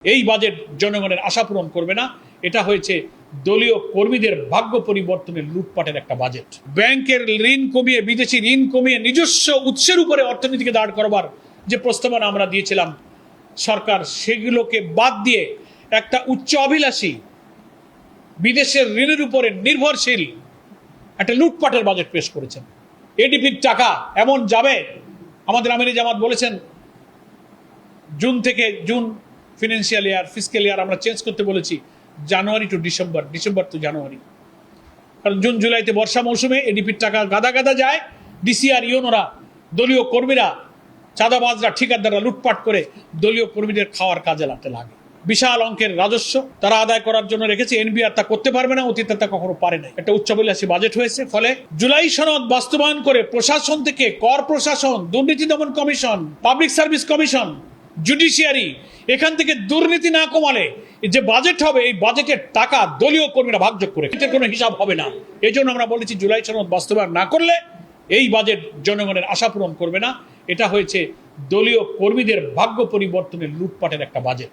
এই বাজেট জনগণের আশা পূরণ করবে না। এটা হয়েছে দলীয় কর্মীদের ভাগ্য পরিবর্তনের লুটপাটের একটা বাজেট। ব্যাংকের ঋণ কমিয়ে, বিদেশি ঋণ কমিয়ে নিজস্ব উৎসের উপরে অর্থনীতিকে দাঁড় করবার যে প্রস্তাবনা আমরা দিয়েছিলাম, সরকার সেগুলোকে বাদ দিয়ে একটা উচ্চ অভিলাষী, বিদেশের ঋণের উপরে নির্ভরশীল একটা লুটপাটের বাজেট পেশ করেছেন। এডিপির টাকা এমন যাবে, আমাদের আমির জামাত বলেছেন জুন থেকে জুন ফিনান্সিয়াল ইয়ার, ফিসক্যাল ইয়ার আমরা চেঞ্জ করতে বলেছি জানুয়ারি টু ডিসেম্বর, ডিসেম্বর টু জানুয়ারি। কারণ জুন জুলাইতে বর্ষা মৌসুমে এডিপির টাকা গাদা গাদা যায়। ডিসিআর ইউনোরা, দলীয় কর্মীরা, চাঁদাবাজরা, ঠিকাদাররা লুটপাট করে দলীয় কর্মীদের খাওয়ার কাজে লাগতে লাগে। বিশাল অঙ্কের রাজস্ব তারা আদায় করার জন্য রেখেছে। এনবিআর তা করতে পারবে না, অতীতে তা কখনো পারে না। একটা উচ্চাভিলাষী বাজেট হয়েছে। ফলে জুলাই সনদ বাস্তবায়ন করে প্রশাসন থেকে কর প্রশাসন, দুর্নীতি দমন commission, public service commission, judiciary, এখান থেকে দুর্নীতি না কমালে যে বাজেট হবে, এই বাজেটের টাকা দলীয় কর্মীরা ভাগযোগ করে এতে কোনো হিসাব হবে না। এই জন্য আমরা বলেছি জুলাই সনদ বাস্তবায়ন না করলে এই বাজেট জনগণের আশা পূরণ করবে না। এটা হয়েছে দলীয় কর্মীদের ভাগ্য পরিবর্তনের লুটপাটের একটা বাজেট।